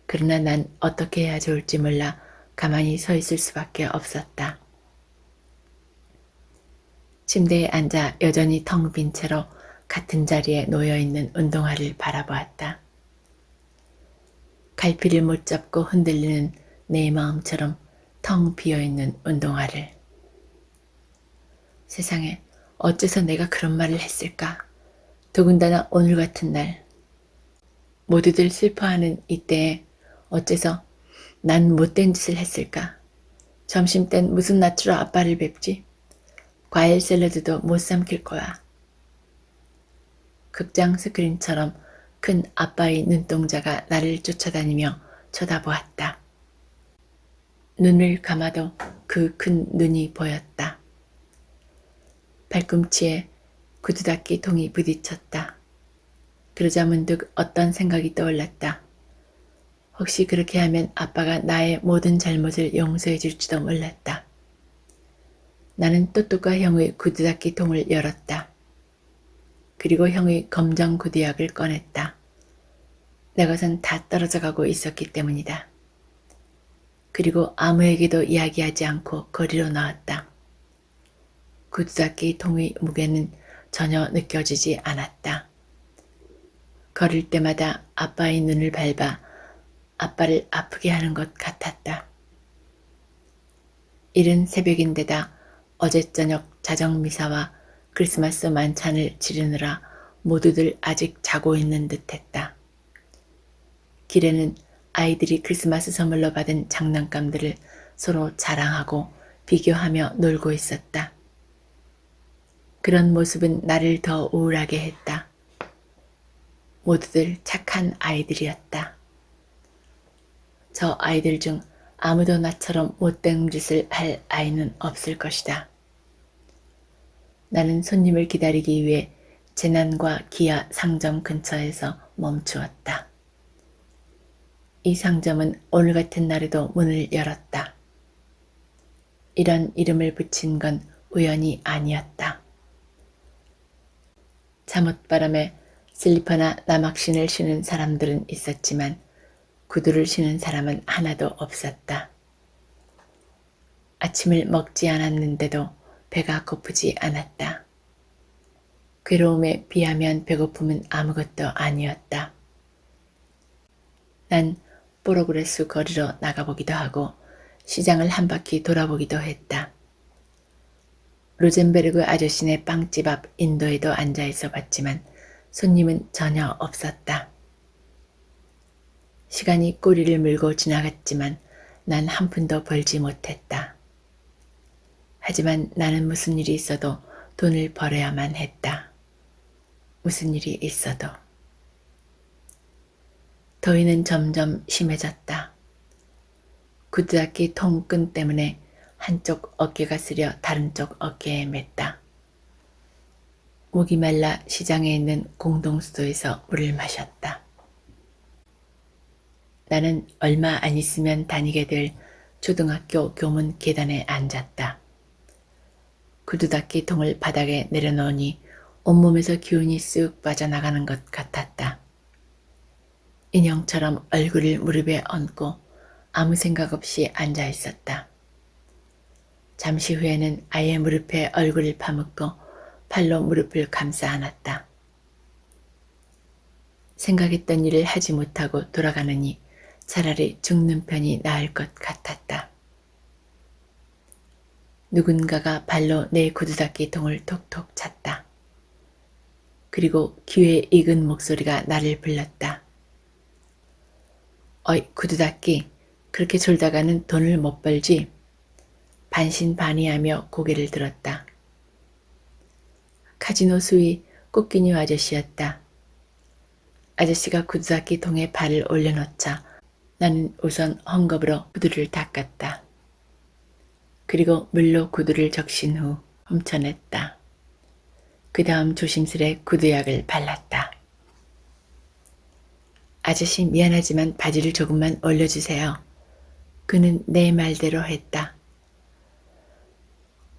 그러나 난 어떻게 해야 좋을지 몰라 가만히 서 있을 수밖에 없었다. 침대에 앉아 여전히 텅 빈 채로 같은 자리에 놓여있는 운동화를 바라보았다. 갈피를 못 잡고 흔들리는 내 마음처럼 텅 비어있는 운동화를. 세상에 어째서 내가 그런 말을 했을까? 더군다나 오늘 같은 날. 모두들 슬퍼하는 이때에 어째서 난 못된 짓을 했을까? 점심 땐 무슨 낯으로 아빠를 뵙지? 과일 샐러드도 못 삼킬 거야. 극장 스크린처럼 큰 아빠의 눈동자가 나를 쫓아다니며 쳐다보았다. 눈을 감아도 그 큰 눈이 보였다. 발꿈치에 구두 닦기 통이 부딪혔다. 그러자 문득 어떤 생각이 떠올랐다. 혹시 그렇게 하면 아빠가 나의 모든 잘못을 용서해 줄지도 몰랐다. 나는 또또과 형의 구두 닦기 통을 열었다. 그리고 형의 검정 구두약을 꺼냈다. 내 것은 다 떨어져 가고 있었기 때문이다. 그리고 아무에게도 이야기하지 않고 거리로 나왔다. 구두 닦기 통의 무게는 전혀 느껴지지 않았다. 걸을 때마다 아빠의 눈을 밟아 아빠를 아프게 하는 것 같았다. 이른 새벽인데다 어제 저녁 자정미사와 크리스마스 만찬을 치르느라 모두들 아직 자고 있는 듯했다. 길에는 아이들이 크리스마스 선물로 받은 장난감들을 서로 자랑하고 비교하며 놀고 있었다. 그런 모습은 나를 더 우울하게 했다. 모두들 착한 아이들이었다. 저 아이들 중 아무도 나처럼 못된 짓을 할 아이는 없을 것이다. 나는 손님을 기다리기 위해 재난과 기아 상점 근처에서 멈추었다. 이 상점은 오늘 같은 날에도 문을 열었다. 이런 이름을 붙인 건 우연이 아니었다. 잠옷바람에 슬리퍼나 나막신을 신은 사람들은 있었지만 구두를 신은 사람은 하나도 없었다. 아침을 먹지 않았는데도 배가 고프지 않았다. 괴로움에 비하면 배고픔은 아무것도 아니었다. 난 뽀로그레스 거리로 나가보기도 하고 시장을 한 바퀴 돌아보기도 했다. 로젠베르그 아저씨네 빵집 앞 인도에도 앉아있어 봤지만 손님은 전혀 없었다. 시간이 꼬리를 물고 지나갔지만 난 한 푼도 벌지 못했다. 하지만 나는 무슨 일이 있어도 돈을 벌어야만 했다. 무슨 일이 있어도. 더위는 점점 심해졌다. 구두닦이 통끈 때문에 한쪽 어깨가 쓰려 다른 쪽 어깨에 맸다. 목이 말라 시장에 있는 공동수도에서 물을 마셨다. 나는 얼마 안 있으면 다니게 될 초등학교 교문 계단에 앉았다. 구두닦이 통을 바닥에 내려놓으니 온몸에서 기운이 쓱 빠져나가는 것 같았다. 인형처럼 얼굴을 무릎에 얹고 아무 생각 없이 앉아 있었다. 잠시 후에는 아예 무릎에 얼굴을 파묻고 팔로 무릎을 감싸 안았다. 생각했던 일을 하지 못하고 돌아가느니 차라리 죽는 편이 나을 것 같았다. 누군가가 발로 내 구두닦이 통을 톡톡 찼다. 그리고 귀에 익은 목소리가 나를 불렀다. 어이 구두닦이, 그렇게 졸다가는 돈을 못 벌지? 반신반의하며 고개를 들었다. 카지노 수위 꽃기뉴 아저씨였다. 아저씨가 구두닦이 통에 발을 올려놓자 나는 우선 헝겊으로 구두를 닦았다. 그리고 물로 구두를 적신 후 훔쳐냈다. 그 다음 조심스레 구두약을 발랐다. 아저씨 미안하지만 바지를 조금만 올려주세요. 그는 내 말대로 했다.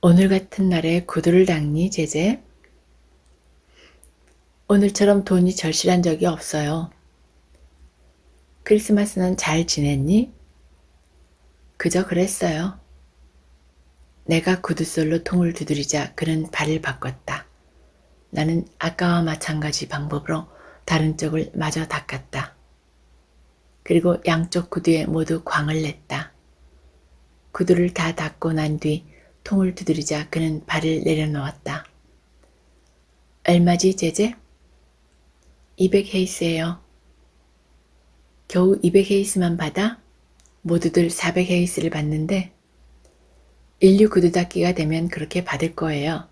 오늘 같은 날에 구두를 닦니, 제제? 오늘처럼 돈이 절실한 적이 없어요. 크리스마스는 잘 지냈니? 그저 그랬어요. 내가 구두솔로 통을 두드리자 그는 발을 바꿨다. 나는 아까와 마찬가지 방법으로 다른 쪽을 마저 닦았다. 그리고 양쪽 구두에 모두 광을 냈다. 구두를 다 닦고 난 뒤 통을 두드리자 그는 발을 내려놓았다. 얼마지, 제제? 200 헤이스예요. 겨우 200 헤이스만 받아? 모두들 400 헤이스를 받는데 인류 구두 닦기가 되면 그렇게 받을 거예요.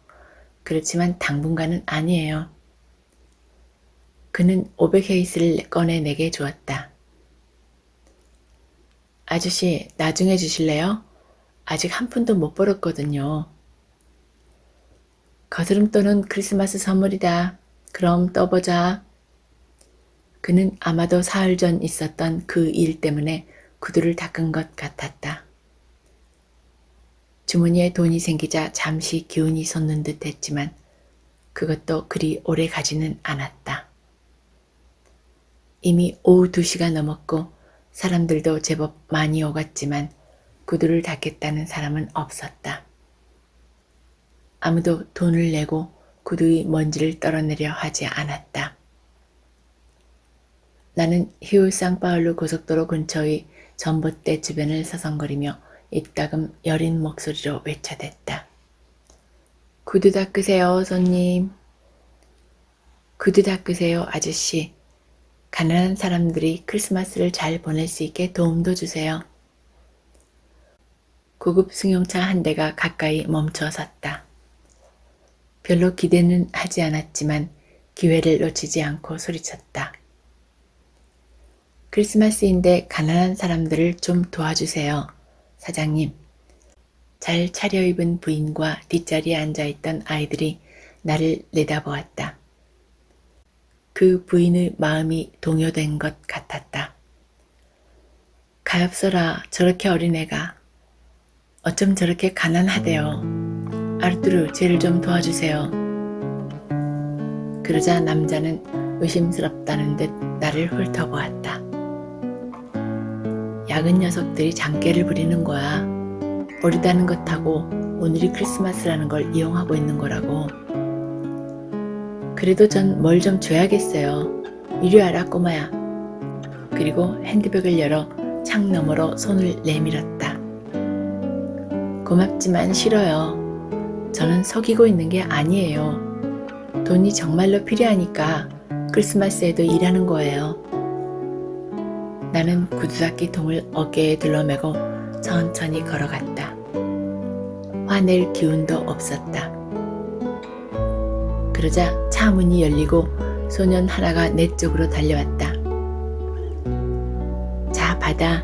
그렇지만 당분간은 아니에요. 그는 500 헤이스를 꺼내 내게 주었다. 아저씨, 나중에 주실래요? 아직 한 푼도 못 벌었거든요. 거스름돈은 크리스마스 선물이다. 그럼 또 보자. 그는 아마도 사흘 전 있었던 그 일 때문에 구두를 닦은 것 같았다. 주머니에 돈이 생기자 잠시 기운이 솟는 듯 했지만 그것도 그리 오래 가지는 않았다. 이미 오후 2시가 넘었고 사람들도 제법 많이 오갔지만 구두를 닦겠다는 사람은 없었다. 아무도 돈을 내고 구두의 먼지를 떨어내려 하지 않았다. 나는 히우 상파울루 고속도로 근처의 전봇대 주변을 서성거리며 이따금 여린 목소리로 외쳐댔다. 구두 닦으세요, 손님. 구두 닦으세요, 아저씨. 가난한 사람들이 크리스마스를 잘 보낼 수 있게 도움도 주세요. 고급 승용차 한 대가 가까이 멈춰 섰다. 별로 기대는 하지 않았지만 기회를 놓치지 않고 소리쳤다. 크리스마스인데 가난한 사람들을 좀 도와주세요, 사장님. 잘 차려입은 부인과 뒷자리에 앉아있던 아이들이 나를 내다보았다. 그 부인의 마음이 동요된 것 같았다. 가엾어라, 저렇게 어린애가. 어쩜 저렇게 가난하대요. 아르투르, 쟤를 좀 도와주세요. 그러자 남자는 의심스럽다는 듯 나를 훑어보았다. 야근 녀석들이 장깨를 부리는 거야. 어리다는 것하고 오늘이 크리스마스라는 걸 이용하고 있는 거라고. 그래도 전 뭘 좀 줘야겠어요. 이리 와라, 꼬마야. 그리고 핸드백을 열어 창 너머로 손을 내밀었다. 고맙지만 싫어요. 저는 속이고 있는 게 아니에요. 돈이 정말로 필요하니까 크리스마스에도 일하는 거예요. 나는 구두닦이 통을 어깨에 둘러매고 천천히 걸어갔다. 화낼 기운도 없었다. 그러자 차 문이 열리고 소년 하나가 내 쪽으로 달려왔다. 자, 받아.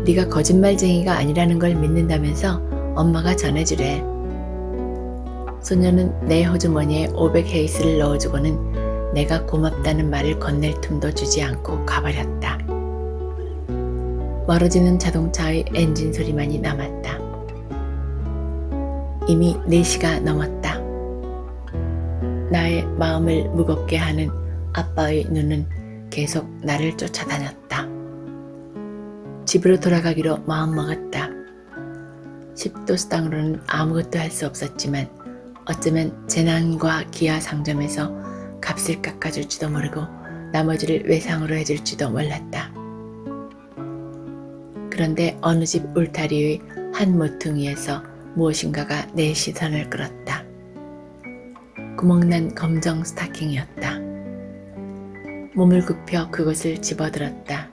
네가 거짓말쟁이가 아니라는 걸 믿는다면서 엄마가 전해주래. 소년은 내 호주머니에 500 헤이스를 넣어주고는 내가 고맙다는 말을 건넬 틈도 주지 않고 가버렸다. 멀어지는 자동차의 엔진 소리만이 남았다. 이미 4시가 넘었다. 나의 마음을 무겁게 하는 아빠의 눈은 계속 나를 쫓아다녔다. 집으로 돌아가기로 마음먹었다. 10도 수당으로는 아무것도 할 수 없었지만 어쩌면 재난과 기아 상점에서 값을 깎아줄지도 모르고 나머지를 외상으로 해줄지도 몰랐다. 그런데 어느 집 울타리의 한 모퉁이에서 무엇인가가 내 시선을 끌었다. 구멍난 검정 스타킹이었다. 몸을 굽혀 그것을 집어들었다.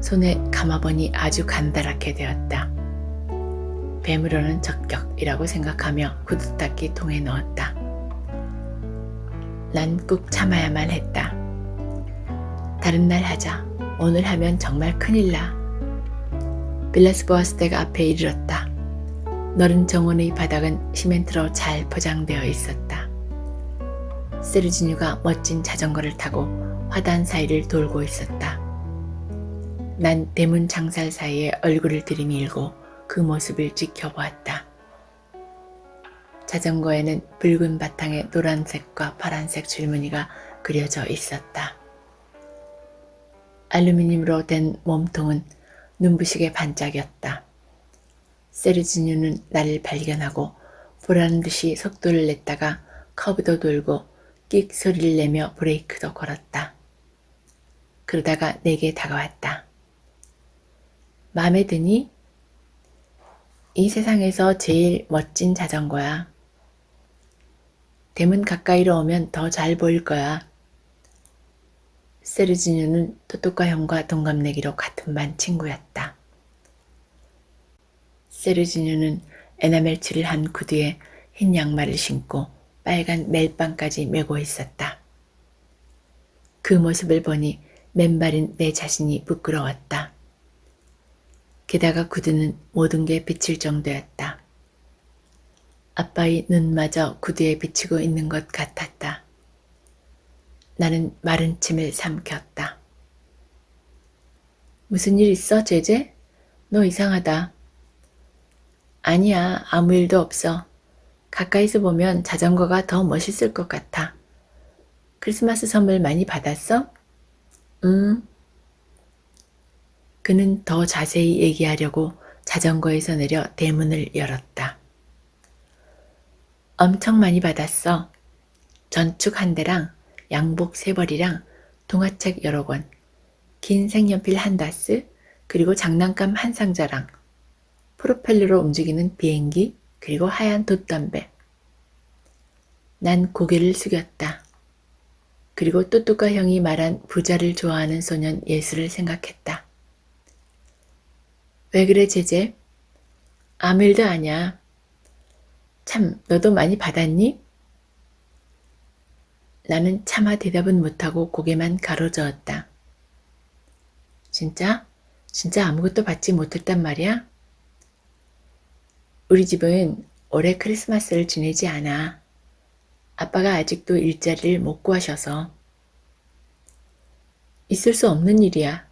손에 감아보니 아주 간다랗게 되었다. 뱀으로는 적격이라고 생각하며 구두닦이 통에 넣었다. 난 꾹 참아야만 했다. 다른 날 하자. 오늘 하면 정말 큰일 나. 빌라스보아스댁 앞에 이르렀다. 너른 정원의 바닥은 시멘트로 잘 포장되어 있었다. 세르지뉴가 멋진 자전거를 타고 화단 사이를 돌고 있었다. 난 대문 장살 사이에 얼굴을 들이밀고 그 모습을 지켜보았다. 자전거에는 붉은 바탕에 노란색과 파란색 줄무늬가 그려져 있었다. 알루미늄으로 된 몸통은 눈부시게 반짝였다. 세르지뉴는 나를 발견하고 보라는 듯이 속도를 냈다가 커브도 돌고 끽 소리를 내며 브레이크도 걸었다. 그러다가 내게 다가왔다. 마음에 드니? 이 세상에서 제일 멋진 자전거야. 대문 가까이로 오면 더 잘 보일 거야. 세르지뉴는 토토카 형과 동갑내기로 같은 반 친구였다. 세르지뉴는 에나멜 칠을 한 구두에 흰 양말을 신고 빨간 멜빵까지 메고 있었다. 그 모습을 보니 맨발인 내 자신이 부끄러웠다. 게다가 구두는 모든 게 비칠 정도였다. 아빠의 눈마저 구두에 비치고 있는 것 같았다. 나는 마른 침을 삼켰다. 무슨 일 있어, 제제? 너 이상하다. 아니야, 아무 일도 없어. 가까이서 보면 자전거가 더 멋있을 것 같아. 크리스마스 선물 많이 받았어? 응. 그는 더 자세히 얘기하려고 자전거에서 내려 대문을 열었다. 엄청 많이 받았어. 전축 한 대랑 양복 3벌이랑 동화책 여러 권, 긴 색연필 한 다스, 그리고 장난감 한 상자랑 프로펠러로 움직이는 비행기, 그리고 하얀 돛담배. 난 고개를 숙였다. 그리고 또뚜까 형이 말한 부자를 좋아하는 소년 예수를 생각했다. 왜 그래, 제제? 아무 일도 아냐. 참, 너도 많이 받았니? 나는 차마 대답은 못하고 고개만 가로저었다. 진짜? 진짜 아무것도 받지 못했단 말이야? 우리 집은 올해 크리스마스를 지내지 않아. 아빠가 아직도 일자리를 못 구하셔서. 있을 수 없는 일이야.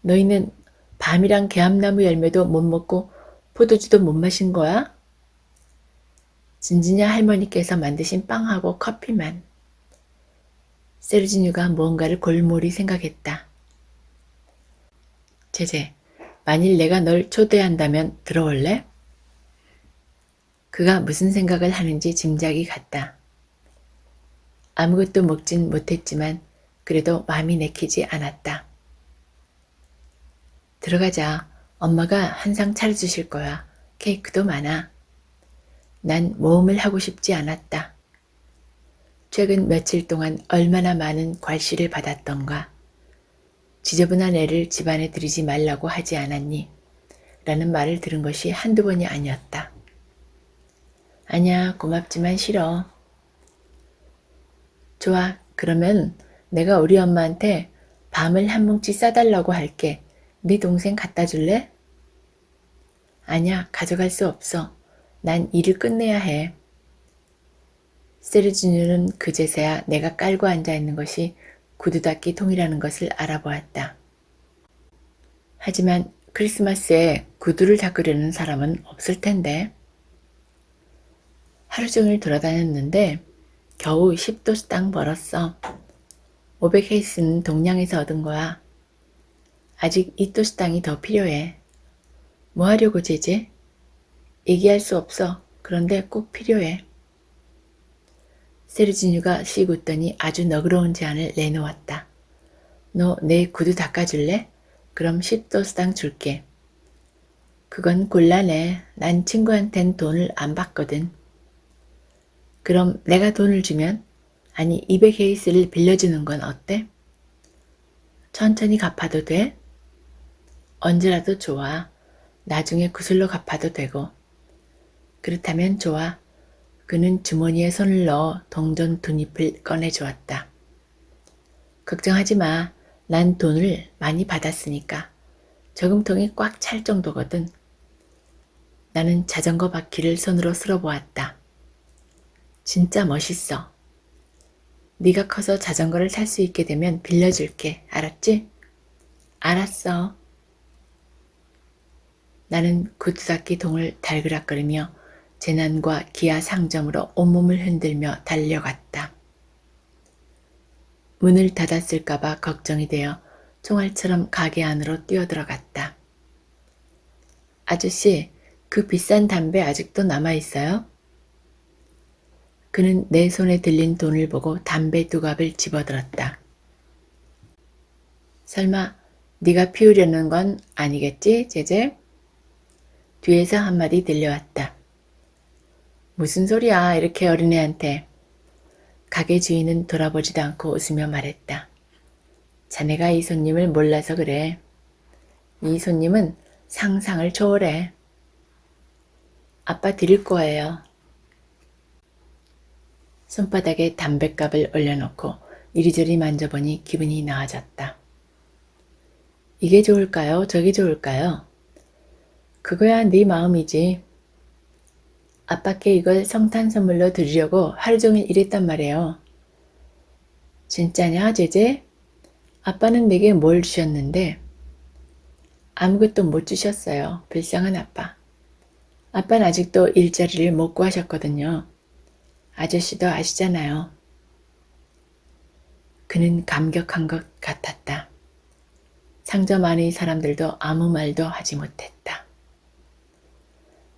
너희는 밤이랑 개암나무 열매도 못 먹고 포도주도 못 마신 거야? 진지냐 할머니께서 만드신 빵하고 커피만. 세르지뉴가 무언가를 골몰이 생각했다. 제제, 만일 내가 널 초대한다면 들어올래? 그가 무슨 생각을 하는지 짐작이 갔다. 아무것도 먹진 못했지만 그래도 마음이 내키지 않았다. 들어가자. 엄마가 한 상 차려주실 거야. 케이크도 많아. 난 모험을 하고 싶지 않았다. 최근 며칠 동안 얼마나 많은 괄시를 받았던가. 지저분한 애를 집안에 들이지 말라고 하지 않았니? 라는 말을 들은 것이 한두 번이 아니었다. 아냐, 고맙지만 싫어. 좋아, 그러면 내가 우리 엄마한테 밤을 한 뭉치 싸달라고 할게. 네 동생 갖다 줄래? 아냐, 가져갈 수 없어. 난 일을 끝내야 해. 세르지뉴는 그제서야 내가 깔고 앉아 있는 것이 구두 닦기 통이라는 것을 알아보았다. 하지만 크리스마스에 구두를 닦으려는 사람은 없을 텐데. 하루 종일 돌아다녔는데 겨우 10도수당 벌었어. 500헤이스는 동량에서 얻은 거야. 아직 2도수당이 더 필요해. 뭐 하려고 제제? 얘기할 수 없어. 그런데 꼭 필요해. 세르지뉴가 씩 웃더니 아주 너그러운 제안을 내놓았다. 너 내 구두 닦아줄래? 그럼 10도수당 줄게. 그건 곤란해. 난 친구한텐 돈을 안 받거든. 그럼 내가 돈을 주면? 아니 200헤이스를 빌려주는 건 어때? 천천히 갚아도 돼? 언제라도 좋아. 나중에 구슬로 갚아도 되고. 그렇다면 좋아. 그는 주머니에 손을 넣어 동전 두 잎을 꺼내주었다. 걱정하지 마. 난 돈을 많이 받았으니까. 저금통이 꽉 찰 정도거든. 나는 자전거 바퀴를 손으로 쓸어보았다. 진짜 멋있어. 네가 커서 자전거를 탈 수 있게 되면 빌려줄게. 알았지? 알았어. 나는 구두닦이 동을 달그락거리며 재난과 기아 상점으로 온몸을 흔들며 달려갔다. 문을 닫았을까봐 걱정이 되어 총알처럼 가게 안으로 뛰어들어갔다. 아저씨, 그 비싼 담배 아직도 남아있어요? 그는 내 손에 들린 돈을 보고 담배 두 갑을 집어들었다. 설마 네가 피우려는 건 아니겠지, 제제? 뒤에서 한마디 들려왔다. 무슨 소리야, 이렇게 어린애한테. 가게 주인은 돌아보지도 않고 웃으며 말했다. 자네가 이 손님을 몰라서 그래. 이 손님은 상상을 초월해. 아빠 드릴 거예요. 손바닥에 담뱃갑을 올려놓고 이리저리 만져보니 기분이 나아졌다. 이게 좋을까요? 저게 좋을까요? 그거야 네 마음이지. 아빠께 이걸 성탄 선물로 드리려고 하루 종일 일했단 말이에요. 진짜냐, 제제? 아빠는 내게 뭘 주셨는데? 아무것도 못 주셨어요. 불쌍한 아빠. 아빠는 아직도 일자리를 못 구하셨거든요. 아저씨도 아시잖아요. 그는 감격한 것 같았다. 상점 안의 사람들도 아무 말도 하지 못했다.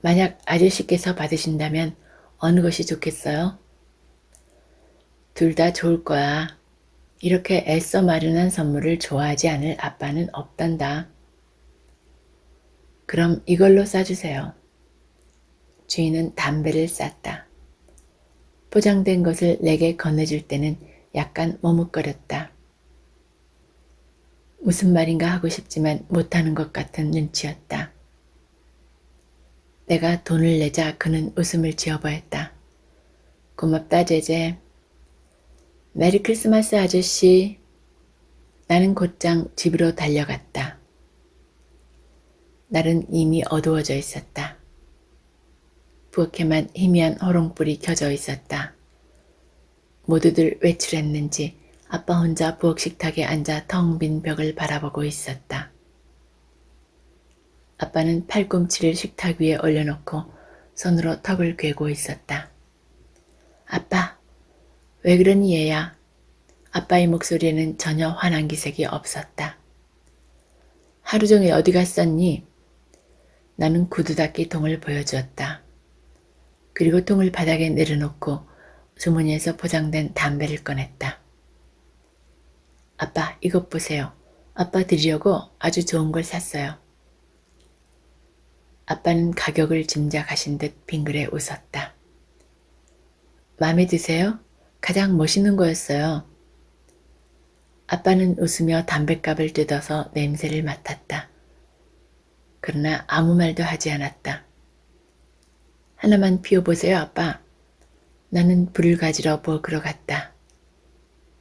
만약 아저씨께서 받으신다면 어느 것이 좋겠어요? 둘 다 좋을 거야. 이렇게 애써 마련한 선물을 좋아하지 않을 아빠는 없단다. 그럼 이걸로 싸주세요. 주인은 담배를 쌌다. 포장된 것을 내게 건네줄 때는 약간 머뭇거렸다. 무슨 말인가 하고 싶지만 못하는 것 같은 눈치였다. 내가 돈을 내자 그는 웃음을 지어 보였다. 고맙다 제제. 메리 크리스마스 아저씨. 나는 곧장 집으로 달려갔다. 날은 이미 어두워져 있었다. 부엌에만 희미한 호롱불이 켜져 있었다. 모두들 외출했는지 아빠 혼자 부엌 식탁에 앉아 텅 빈 벽을 바라보고 있었다. 아빠는 팔꿈치를 식탁 위에 올려놓고 손으로 턱을 괴고 있었다. 아빠, 왜 그러니 얘야? 아빠의 목소리에는 전혀 화난 기색이 없었다. 하루 종일 어디 갔었니? 나는 구두 닦기 통을 보여주었다. 그리고 통을 바닥에 내려놓고 주머니에서 포장된 담배를 꺼냈다. 아빠, 이것 보세요. 아빠 드리려고 아주 좋은 걸 샀어요. 아빠는 가격을 짐작하신 듯 빙그레 웃었다. 마음에 드세요? 가장 멋있는 거였어요. 아빠는 웃으며 담뱃갑을 뜯어서 냄새를 맡았다. 그러나 아무 말도 하지 않았다. 하나만 피워보세요, 아빠. 나는 불을 가지러 부엌으로 갔다.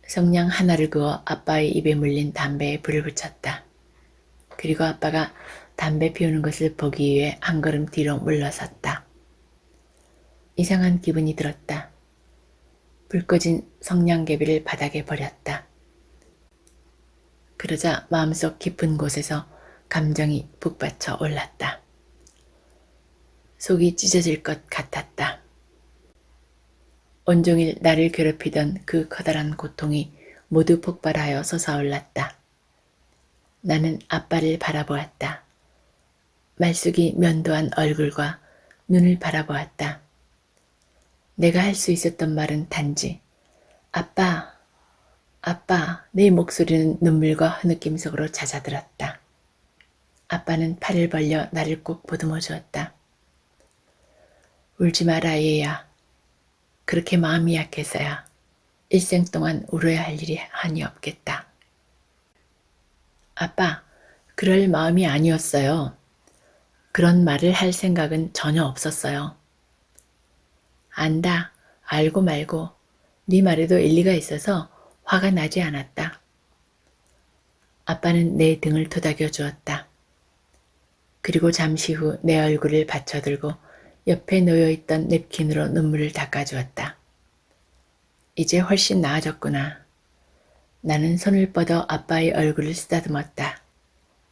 성냥 하나를 그어 아빠의 입에 물린 담배에 불을 붙였다. 그리고 아빠가 담배 피우는 것을 보기 위해 한 걸음 뒤로 물러섰다. 이상한 기분이 들었다. 불 꺼진 성냥개비를 바닥에 버렸다. 그러자 마음속 깊은 곳에서 감정이 북받쳐 올랐다. 속이 찢어질 것 같았다. 온종일 나를 괴롭히던 그 커다란 고통이 모두 폭발하여 솟아올랐다. 나는 아빠를 바라보았다. 말쑥이 면도한 얼굴과 눈을 바라보았다. 내가 할 수 있었던 말은 단지 아빠, 아빠. 내 목소리는 눈물과 흐느낌 속으로 잦아들었다. 아빠는 팔을 벌려 나를 꼭 보듬어 주었다. 울지 마라 얘야. 그렇게 마음이 약해서야 일생 동안 울어야 할 일이 한이 없겠다. 아빠, 그럴 마음이 아니었어요. 그런 말을 할 생각은 전혀 없었어요. 안다. 알고 말고 네 말에도 일리가 있어서 화가 나지 않았다. 아빠는 내 등을 토닥여 주었다. 그리고 잠시 후 내 얼굴을 받쳐들고 옆에 놓여있던 냅킨으로 눈물을 닦아주었다. 이제 훨씬 나아졌구나. 나는 손을 뻗어 아빠의 얼굴을 쓰다듬었다.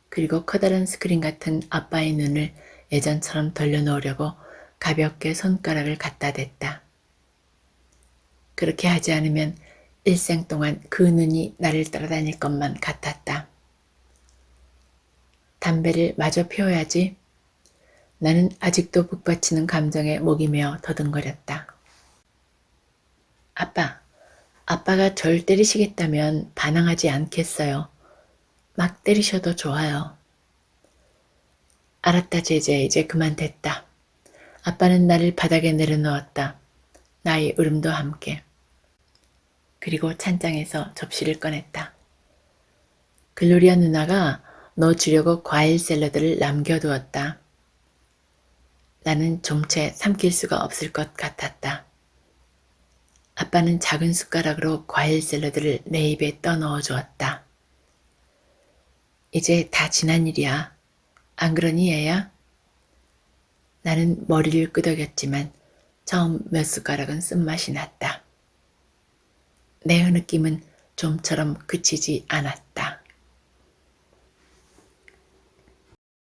그리고 커다란 스크린 같은 아빠의 눈을 예전처럼 돌려놓으려고 가볍게 손가락을 갖다 댔다. 그렇게 하지 않으면 일생 동안 그 눈이 나를 따라다닐 것만 같았다. 담배를 마저 피워야지. 나는 아직도 북받치는 감정에 목이 메어 더듬거렸다. 아빠가 절 때리시겠다면 반항하지 않겠어요. 막 때리셔도 좋아요. 알았다 제제, 이제 그만 됐다. 아빠는 나를 바닥에 내려놓았다. 나의 울음도 함께. 그리고 찬장에서 접시를 꺼냈다. 글로리아 누나가 너 주려고 과일 샐러드를 남겨두었다. 나는 좀채 삼킬 수가 없을 것 같았다. 아빠는 작은 숟가락으로 과일 샐러드를 내 입에 떠넣어 주었다. 이제 다 지난 일이야. 안 그러니 얘야? 나는 머리를 끄덕였지만 처음 몇 숟가락은 쓴맛이 났다. 내 흐느낌은 좀처럼 그치지 않았다.